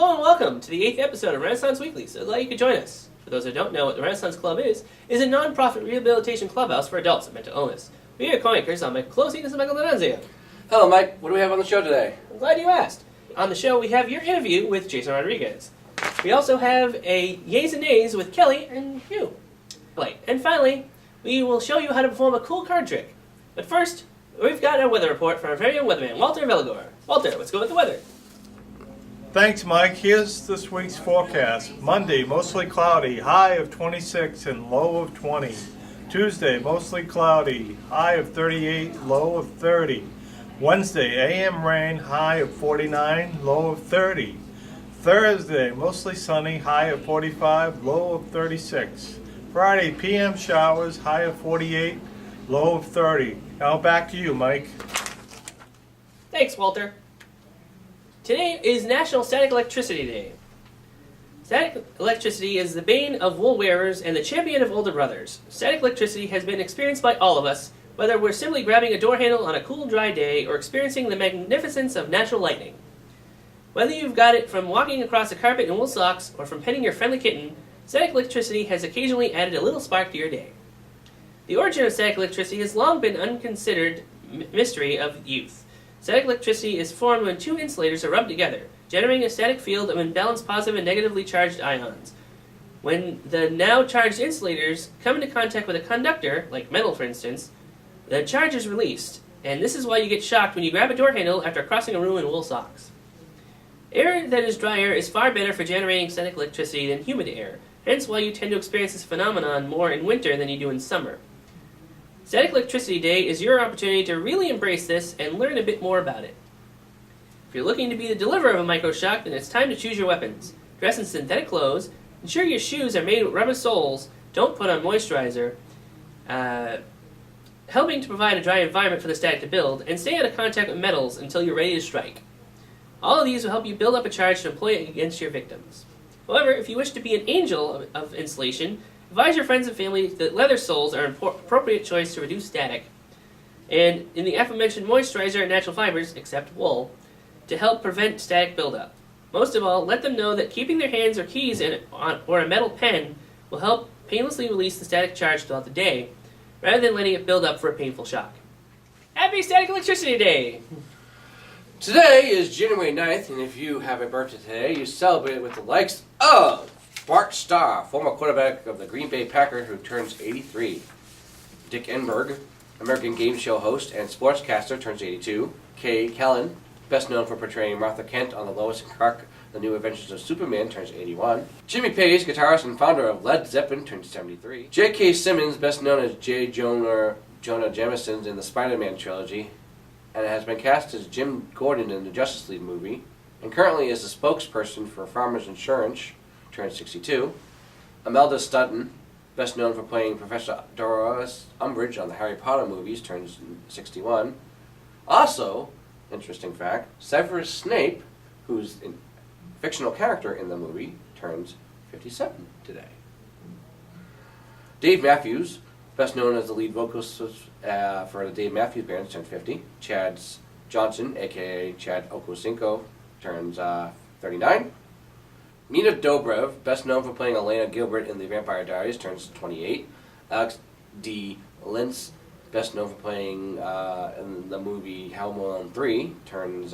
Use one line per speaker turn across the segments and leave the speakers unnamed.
Hello and welcome to the 8th episode of Renaissance Weekly. So glad you could join us. For those who don't know what the Renaissance Club is a non-profit rehabilitation clubhouse for adults with mental illness. We are co-anchors. I'm Mike Closey, this is Michael D'Annunzio.
Hello, Mike. What do we have on the show today?
I'm glad you asked. On the show, we have your interview with Jason Rodriguez. We also have a Yays and Nays with Kelly and Hugh. And finally, we will show you how to perform a cool card trick. But first, we've got our weather report from our very own weatherman, Walter Veligor. Walter, let's go with the weather.
Thanks, Mike. Here's this week's forecast. Monday, mostly cloudy, high of 26 and low of 20. Tuesday, mostly cloudy, high of 38, low of 30. Wednesday, AM rain, high of 49, low of 30. Thursday, mostly sunny, high of 45, low of 36. Friday, PM showers, high of 48, low of 30. Now back to you, Mike.
Thanks, Walter. Today is National Static Electricity Day. Static electricity is the bane of wool wearers and the champion of older brothers. Static electricity has been experienced by all of us, whether we're simply grabbing a door handle on a cool, dry day or experiencing the magnificence of natural lightning. Whether you've got it from walking across a carpet in wool socks or from petting your friendly kitten, static electricity has occasionally added a little spark to your day. The origin of static electricity has long been unconsidered mystery of youth. Static electricity is formed when two insulators are rubbed together, generating a static field of imbalanced positive and negatively charged ions. When the now charged insulators come into contact with a conductor, like metal for instance, the charge is released, and this is why you get shocked when you grab a door handle after crossing a room in wool socks. Air that is drier is far better for generating static electricity than humid air, hence why you tend to experience this phenomenon more in winter than you do in summer. Static Electricity Day is your opportunity to really embrace this and learn a bit more about it. If you're looking to be the deliverer of a microshock, then it's time to choose your weapons. Dress in synthetic clothes, ensure your shoes are made with rubber soles, don't put on moisturizer, helping to provide a dry environment for the static to build, and stay out of contact with metals until you're ready to strike. All of these will help you build up a charge to employ against your victims. However, if you wish to be an angel of insulation, advise your friends and family that leather soles are an appropriate choice to reduce static, and in the aforementioned moisturizer and natural fibers, except wool, to help prevent static buildup. Most of all, let them know that keeping their hands or keys in or a metal pen will help painlessly release the static charge throughout the day, rather than letting it build up for a painful shock. Happy Static Electricity Day!
Today is January 9th, and if you have a birthday today, you celebrate it with the likes of Bart Starr, former quarterback of the Green Bay Packers, who turns 83. Dick Enberg, American game show host and sportscaster, turns 82. Kay Callan, best known for portraying Martha Kent on the Lois and Clark, The New Adventures of Superman, turns 81. Jimmy Page, guitarist and founder of Led Zeppelin, turns 73. J.K. Simmons, best known as J. Jonah Jameson in the Spider-Man trilogy, and has been cast as Jim Gordon in the Justice League movie, and currently is the spokesperson for Farmers Insurance, turns 62. Imelda Staunton, best known for playing Professor Dolores Umbridge on the Harry Potter movies, turns 61. Also, interesting fact, Severus Snape, who's a fictional character in the movie, turns 57 today. Dave Matthews, best known as the lead vocalist for the Dave Matthews Band, turns 50. Chad Johnson, a.k.a. Chad Okocinco, turns 39. Nina Dobrev, best known for playing Elena Gilbert in The Vampire Diaries, turns 28. Alex D. Lintz, best known for playing in the movie Home Alone 3, turns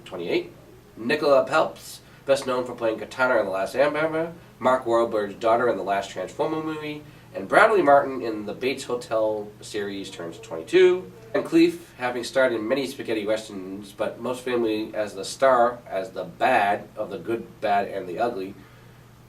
28. Nicola Peltz, best known for playing Katana in The Last Airbender, Mark Wahlberg's daughter in the last Transformer movie, and Bradley Martin in the Bates Hotel series, turns 22. And Cleef, having starred in many spaghetti westerns, but most famously as the star, as the bad of The Good, Bad, and the Ugly,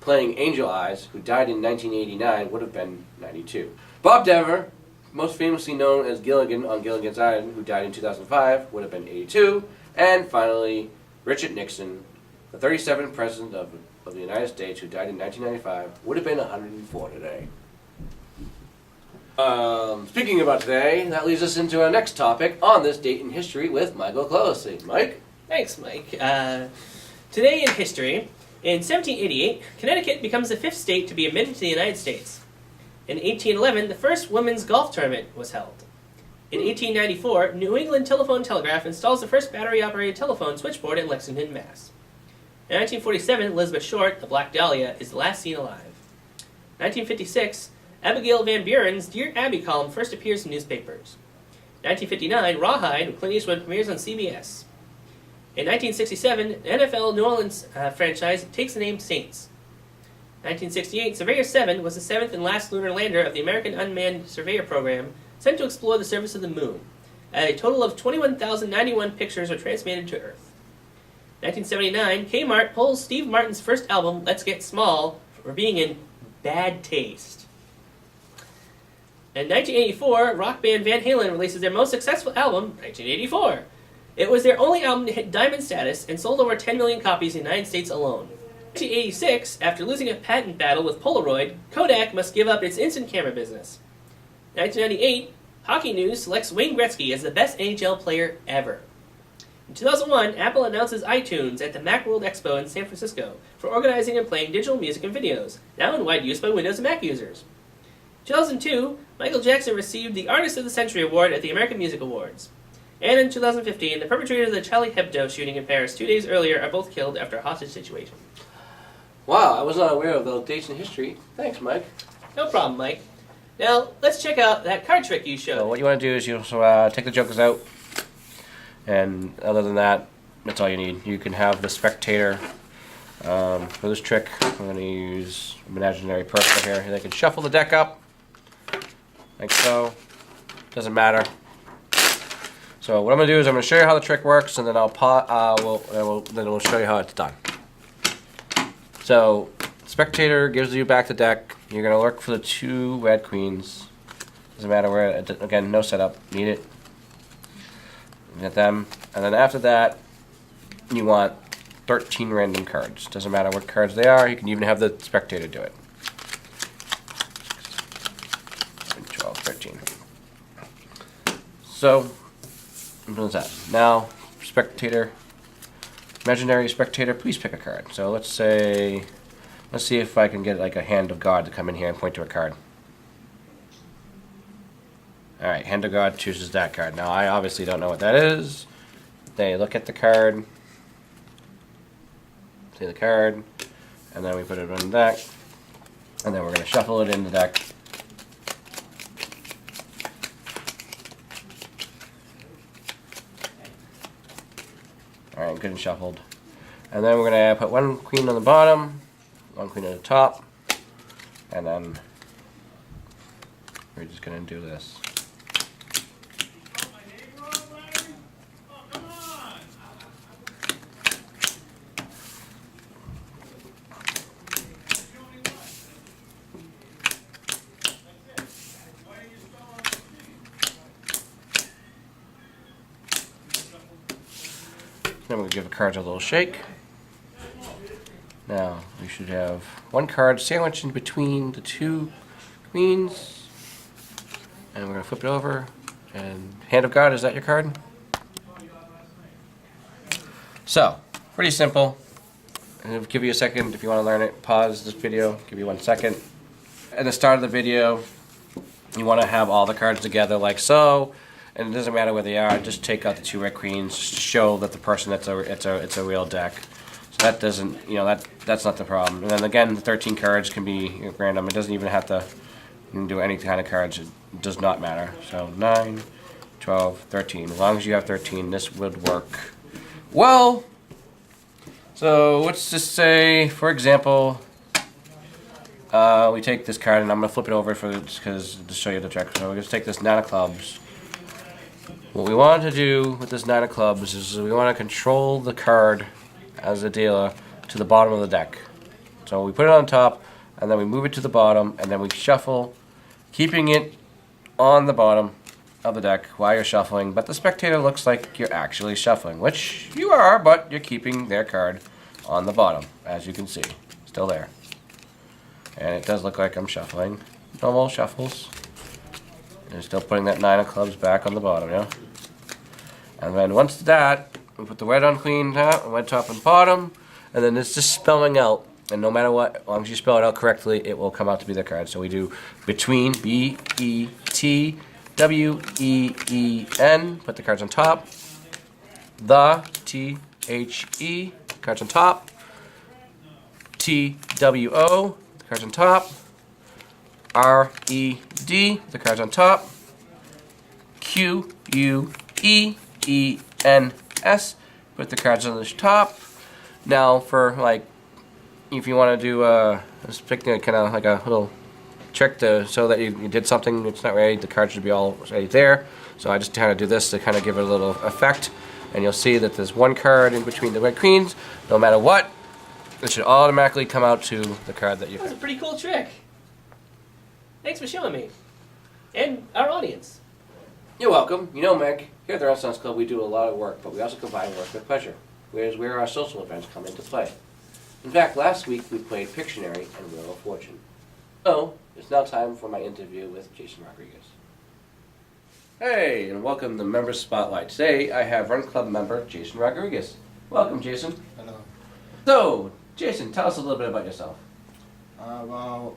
playing Angel Eyes, who died in 1989, would have been 92. Bob Denver, most famously known as Gilligan on Gilligan's Island, who died in 2005, would have been 82. And finally, Richard Nixon, the 37th President of the United States, who died in 1995, would have been 104 today. Speaking about today, that leads us into our next topic on this date in history with Michael Closey. Mike?
Thanks, Mike. Today in history, in 1788, Connecticut becomes the 5th state to be admitted to the United States. In 1811, the first women's golf tournament was held. In 1894, New England Telephone Telegraph installs the first battery-operated telephone switchboard in Lexington, Mass. In 1947, Elizabeth Short, the Black Dahlia, is the last seen alive. 1956, Abigail Van Buren's Dear Abby column first appears in newspapers. 1959, Rawhide with Clint Eastwood premieres on CBS. In 1967, the NFL New Orleans franchise takes the name Saints. 1968, Surveyor 7 was the seventh and last lunar lander of the American Unmanned Surveyor Program sent to explore the surface of the moon. A total of 21,091 pictures were transmitted to Earth. 1979, Kmart pulls Steve Martin's first album, Let's Get Small, for being in bad taste. In 1984, rock band Van Halen releases their most successful album, 1984. It was their only album to hit diamond status and sold over 10 million copies in the United States alone. In 1986, after losing a patent battle with Polaroid, Kodak must give up its instant camera business. 1998, Hockey News selects Wayne Gretzky as the best NHL player ever. In 2001, Apple announces iTunes at the Macworld Expo in San Francisco for organizing and playing digital music and videos, now in wide use by Windows and Mac users. In 2002, Michael Jackson received the Artist of the Century Award at the American Music Awards. And in 2015, the perpetrators of the Charlie Hebdo shooting in Paris 2 days earlier are both killed after a hostage situation.
Wow, I was not aware of those dates in history. Thanks, Mike.
No problem, Mike. Now, let's check out that card trick you showed.
So what you want to do is you take the jokers out, and other than that, that's all you need. You can have the spectator. For this trick, I'm going to use an imaginary person here. They can shuffle the deck up, like so. Doesn't matter. So what I'm going to do is I'm going to show you how the trick works, and then we'll show you how it's done. So, spectator gives you back the deck. You're going to look for the two red queens. Doesn't matter where. Again, no setup. Need it. Get them, and then after that, you want 13 random cards. Doesn't matter what cards they are. You can even have the spectator do it. 12, 13. So, what is that? Now, spectator, imaginary spectator, please pick a card. So let's see if I can get like a Hand of God to come in here and point to a card. Alright, Hand of God chooses that card. Now, I obviously don't know what that is. They look at the card, see the card, and then we put it on the deck, and then we're going to shuffle it in the deck. Alright, good and shuffled. And then we're going to put one queen on the bottom, one queen on the top, and then we're just going to do this. Then we'll give the cards a little shake. Now, we should have one card sandwiched in between the two queens. And we're going to flip it over. And Hand of God, is that your card? So, pretty simple. And it'll give you a second if you want to learn it. Pause this video, give you 1 second. At the start of the video, you want to have all the cards together like so. And it doesn't matter where they are, just take out the two red queens just to show that the person it's a real deck. So that doesn't, that's not the problem. And then again, the 13 cards can be random. It doesn't even have to do any kind of cards. It does not matter. So 9, 12, 13. As long as you have 13, this would work well. So let's just say, for example, we take this card, and I'm going to flip it over to show you the trick. So we're going to take this 9 of clubs. What we want to do with this 9 of clubs is we want to control the card as a dealer to the bottom of the deck. So we put it on top, and then we move it to the bottom, and then we shuffle, keeping it on the bottom of the deck while you're shuffling. But the spectator looks like you're actually shuffling, which you are, but you're keeping their card on the bottom, as you can see. Still there. And it does look like I'm shuffling. Normal shuffles. And still putting that 9 of clubs back on the bottom, yeah? And then once that, we put the red on queen top, red top and bottom, and then it's just spelling out. And no matter what, as long as you spell it out correctly, it will come out to be the card. So we do between, B-E-T-W-E-E-N, put the cards on top. The, T-H-E, cards on top. TWO, the cards on top. RED, the cards on top. QUEENS, put the cards on the top. Now for like, if you want to do just pick kind of like a little trick to so that you did something, it's not ready, the cards should be all ready there. So I just kind of do this to kind of give it a little effect, and you'll see that there's one card in between the red queens. No matter what, it should automatically come out to the card that you
That was a
picked.
pretty cool trick. Thanks for showing me. And our audience.
You're welcome. You know, Meg, here at the Renaissance Club we do a lot of work, but we also combine work with pleasure, whereas where our social events come into play. In fact, last week we played Pictionary and Wheel of Fortune. So, it's now time for my interview with Jason Rodriguez. Hey, and welcome to Member Spotlight. Today I have Run Club member Jason Rodriguez. Welcome, Jason.
Hello.
So, Jason, tell us a little bit about yourself.
I'm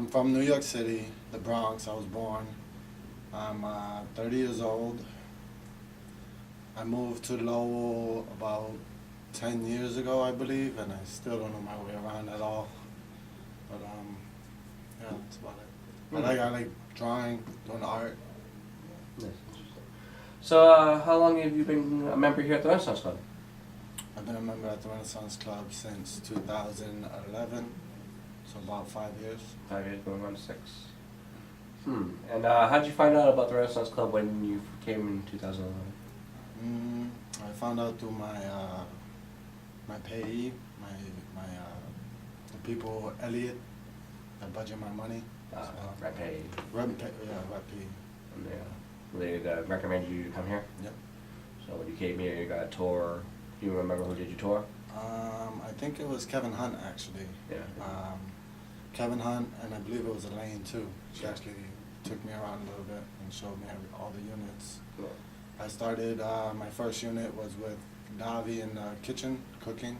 from New York City, the Bronx. I was born. I'm 30 years old. I moved to Lowell about 10 years ago, I believe, and I still don't know my way around at all. But yeah, that's about it. I like drawing, doing art.
So, how long have you been a member here at the Renaissance Club?
I've been a member at the Renaissance Club since 2011, so about 5 years.
5 years, going on to 6. And how did you find out about the Renaissance Club when you came in 2011?
I found out through my my payee, the people, Elliot, that budget my money.
Red Pay.
Rep P.
And they recommended you to come here?
Yep.
So when you came here, you got a tour. Do you remember who did your tour?
I think it was Kevin Hunt, actually.
Yeah.
Kevin Hunt, and I believe it was Elaine too. She actually took me around a little bit and showed me all the units.
Cool.
I started, my first unit was with Davi in the kitchen, cooking.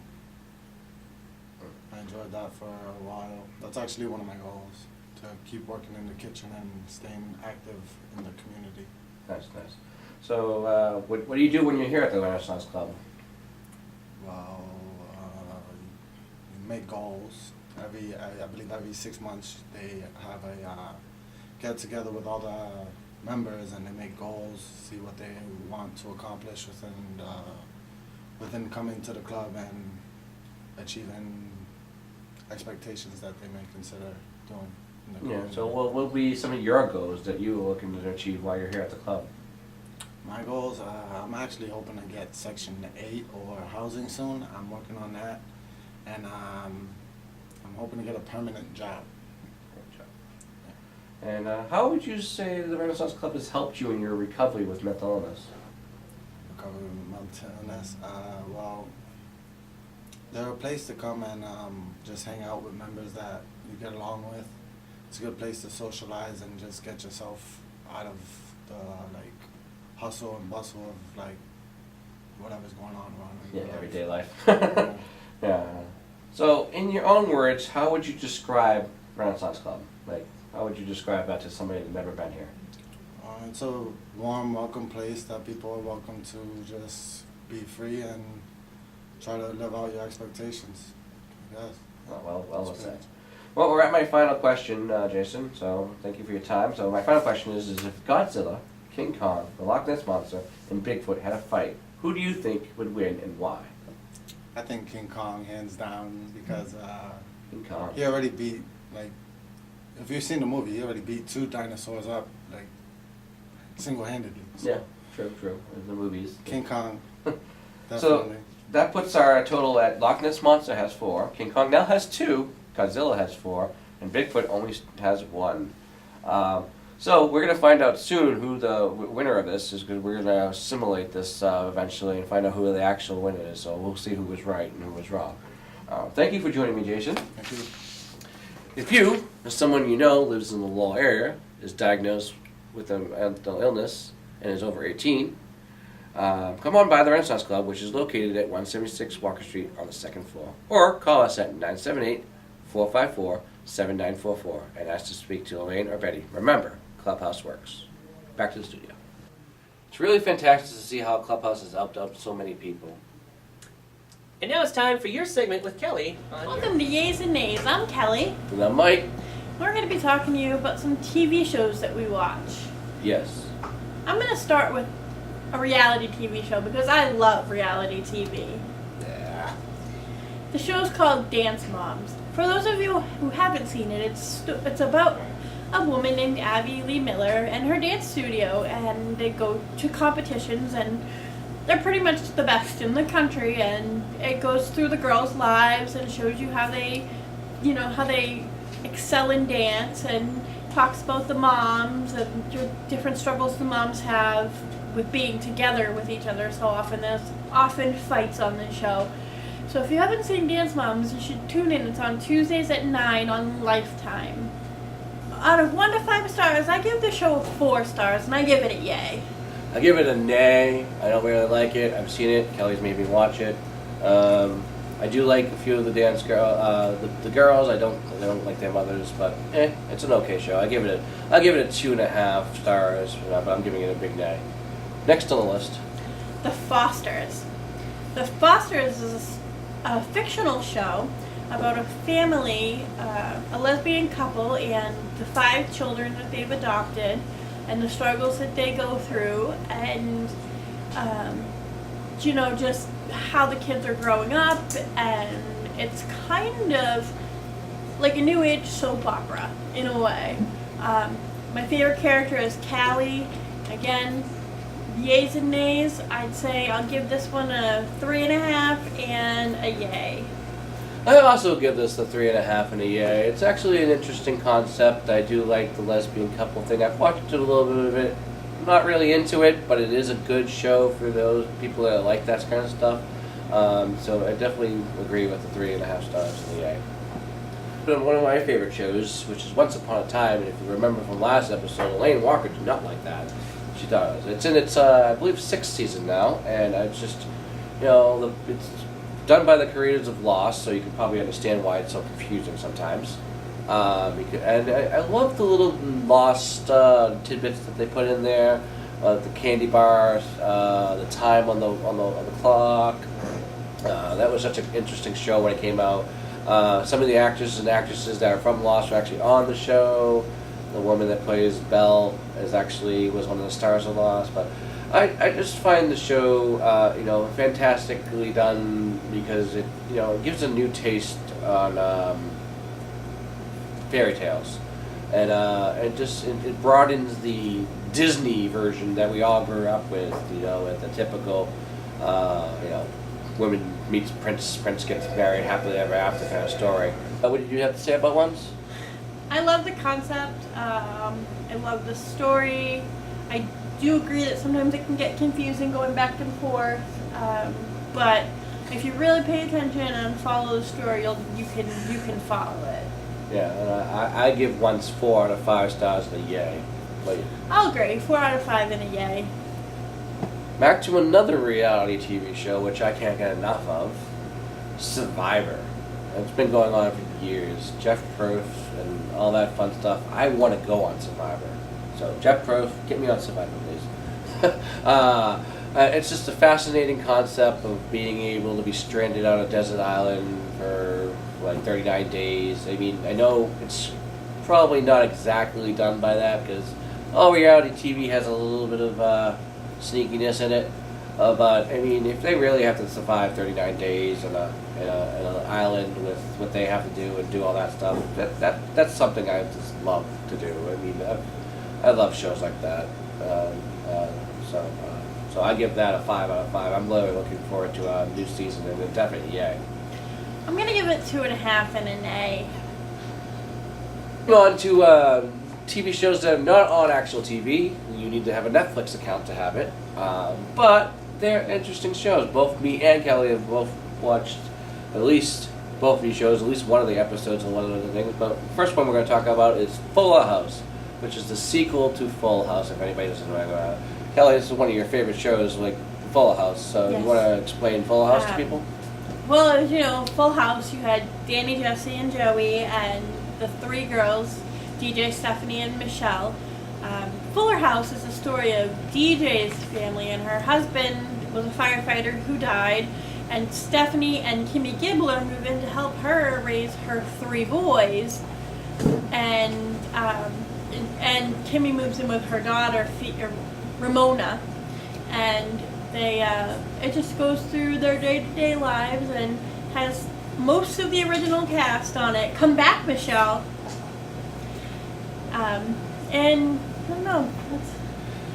I enjoyed that for a while. That's actually one of my goals, to keep working in the kitchen and staying active in the community.
Nice, nice. So what do you do when you're here at the Renaissance Club?
Well, you make goals. I believe every 6 months they have a get together with all the members, and they make goals, see what they want to accomplish within coming to the club and achieving expectations that they may consider doing in the
Yeah.
community.
So what will be some of your goals that you are looking to achieve while you're here at the club?
My goals, I'm actually hoping to get Section 8 or housing soon. I'm working on that, and I'm hoping to get a permanent job.
Great job. And how would you say the Renaissance Club has helped you in your recovery with mental illness?
Recovery with mental illness. Well, they're a place to come and just hang out with members that you get along with. It's a good place to socialize and just get yourself out of the hustle and bustle of whatever's going on around you.
Yeah, everyday life.
Yeah.
Yeah. So, in your own words, how would you describe Renaissance Club? How would you describe that to somebody that's never been here?
It's a warm, welcome place that people are welcome to just be free and try to live out your expectations, I guess.
Oh, well
That's
said.
good.
Well, we're at my final question, Jason, so thank you for your time. So my final question is if Godzilla, King Kong, the Loch Ness Monster, and Bigfoot had a fight, who do you think would win and why?
I think King Kong, hands down, because
King Kong.
he already beat, if you've seen the movie, he already beat 2 dinosaurs up, single-handedly. So
Yeah, true. In the movies.
King Kong,
So
definitely.
that puts our total at Loch Ness Monster has 4, King Kong now has 2, Godzilla has 4, and Bigfoot only has 1. So we're going to find out soon who the winner of this is, because we're going to simulate this eventually and find out who the actual winner is. So we'll see who was right and who was wrong. Thank you for joining me, Jason.
Thank you.
If you, or someone you know, lives in the Lowell area, is diagnosed with a mental illness, and is over 18, come on by the Renaissance Club, which is located at 176 Walker Street on the 2nd floor. Or call us at 978-454-7944 and ask to speak to Elaine or Betty. Remember, Clubhouse works. Back to the studio. It's really fantastic to see how Clubhouse has helped out so many people.
And now it's time for your segment with Kelly on your...
Welcome to Yays and Nays. I'm Kelly.
And I'm Mike.
We're going to be talking to you about some TV shows that we watch.
Yes.
I'm going to start with a reality TV show because I love reality TV.
Yeah.
The show's called Dance Moms. For those of you who haven't seen it, it's about a woman named Abby Lee Miller and her dance studio, and they go to competitions, and they're pretty much the best in the country, and it goes through the girls' lives and shows you how they excel in dance, and talks about the moms and different struggles the moms have with being together with each other so often. There's often fights on the show. So if you haven't seen Dance Moms, you should tune in. It's on Tuesdays at 9 on Lifetime. Out of 1 to 5 stars, I give the show 4 stars, and I give it a yay.
I give it a nay. I don't really like it. I've seen it. Kelly's made me watch it. I do like a few of the dance the girls. I don't like their mothers, but it's an okay show. I give it a 2.5 stars, but I'm giving it a big nay. Next on the list,
The Fosters. The Fosters is a fictional show about a family, a lesbian couple, and the 5 children that they've adopted, and the struggles that they go through, and just how the kids are growing up, and it's kind of like a new age soap opera in a way. My favorite character is Callie. Again, yays and nays. I'd say I'll give this one a 3.5 and a yay.
I also give this a 3.5 and a yay. It's actually an interesting concept. I do like the lesbian couple thing. I've watched a little bit of it. I'm not really into it, but it is a good show for those people that like that kind of stuff. So I definitely agree with the 3.5 stars and a yay. But one of my favorite shows, which is Once Upon a Time, and if you remember from last episode, Elaine Walker did not like that. She does. It's in its, I believe, 6th season now, and it's just, it's done by the creators of Lost, so you can probably understand why it's so confusing sometimes. And I love the little Lost tidbits that they put in there, the candy bars, the time on the clock. That was such an interesting show when it came out. Some of the actors and actresses that are from Lost are actually on the show. The woman that plays Belle was one of the stars of Lost. But I just find the show, fantastically done because it gives a new taste on fairy tales, and it broadens the Disney version that we all grew up with. At the typical, woman meets prince gets married happily ever after kind of story. What did you have to say about Once?
I love the concept. I love the story. I do agree that sometimes it can get confusing going back and forth. But if you really pay attention and follow the story, you can follow it.
Yeah, and I give Once 4 out of 5 stars and a yay. But
I'll agree. 4 out of 5 and a yay.
back to another reality TV show, which I can't get enough of, Survivor. It's been going on for years. Jeff Probst and all that fun stuff. I want to go on Survivor. So Jeff Probst, get me on Survivor, please. It's just a fascinating concept of being able to be stranded on a desert island for like 39 days. I mean, I know it's probably not exactly done by that because all reality TV has a little bit of sneakiness in it. But I mean, if they really have to survive 39 days in an island with what they have to do and do all that stuff, that's something I just love to do. I mean, I love shows like that. So I give that a 5 out of 5. I'm really looking forward to a new season, and definitely yay.
I'm gonna give it 2.5 and an A.
On to TV shows that are not on actual TV. You need to have a Netflix account to have it. But they're interesting shows. Both me and Kelly have both watched at least both of these shows, at least one of the episodes and one of the things. But the first one we're going to talk about is Full House, which is the sequel to Full House, if anybody doesn't know about it. Kelly, this is one of your favorite shows, like Full House. So
Yes.
you want to explain Full House to people?
Well, as you know, Full House, you had Danny, Jesse, and Joey, and the 3 girls, DJ, Stephanie, and Michelle. Fuller House is the story of DJ's family, and her husband was a firefighter who died, And Stephanie and Kimmy Gibbler move in to help her raise her 3 boys. And Kimmy moves in with her daughter, Ramona. And they it just goes through their day-to-day lives and has most of the original cast on it. Come back, Michelle. And I don't know.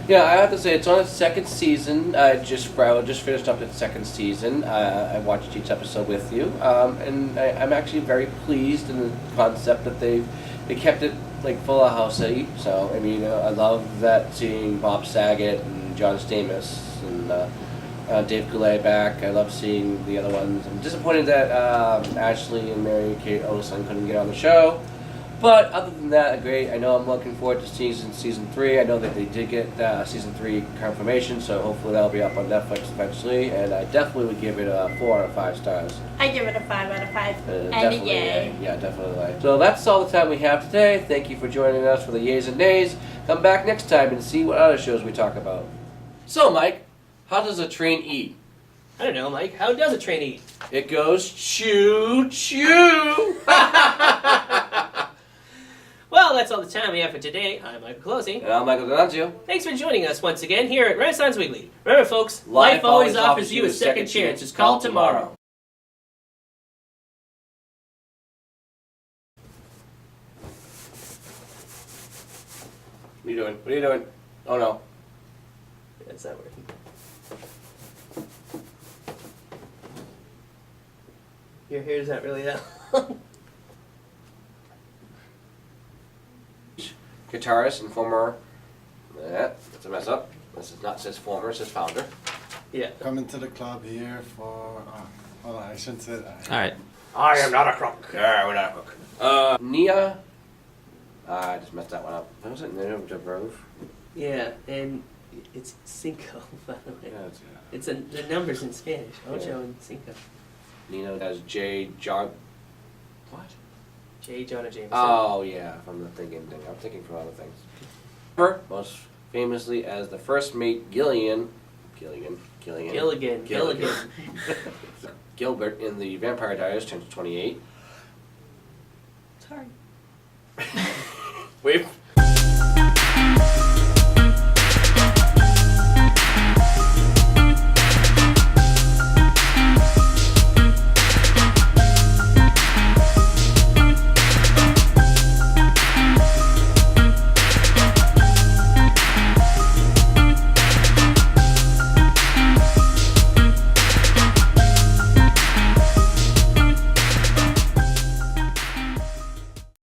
Yeah, I have to say it's on its second season. I just finished up its second season. I watched each episode with you, and I'm actually very pleased in the concept that they kept it like full of housey. So I mean, I love that seeing Bob Saget and John Stamos and Dave Coulier back. I love seeing the other ones. I'm disappointed that Ashley and Mary Kate Olsen couldn't get on the show. But other than that, great. I know I'm looking forward to season 3. I know that they did get season 3 confirmation, so hopefully that'll be up on Netflix eventually. And I definitely would give it a 4 out of 5 stars.
I give it a 5 out of 5. And
Definitely,
a yay.
Yeah, definitely. So that's all the time we have today. Thank you for joining us for the Yays and Nays. Come back next time and see what other shows we talk about. So, Mike, how does a train eat?
I don't know, Mike. How does a train eat?
It goes choo choo.
Well, that's all the time we have for today. I'm Michael Colosi.
And I'm Michael Donanzio.
Thanks for joining us once again here at Renaissance Weekly. Remember, folks, life always offers you a second chance. It's called tomorrow.
What are you doing? What are you doing? Oh no.
That's not working. Your hair's not really that long.
Guitarist and former. That's a mess up. This is not says former, it says founder.
Yeah.
Coming to the club here for. Hold on, I shouldn't say that.
All right.
I am not a crook. Yeah, we're not a crook. Nia. I just messed that one up. What was it? Nia Jabrov?
Yeah, and it's Cinco, by the way. It's the numbers in Spanish. Ocho and Cinco.
Nina has J. John. What?
J. Jonah Jameson.
Oh, yeah, from the thinking thing. I'm thinking from other things. Her, most famously as the first mate Gilligan.
Gilligan.
Gilbert in the Vampire Diaries turns 28.
Sorry.
Wait.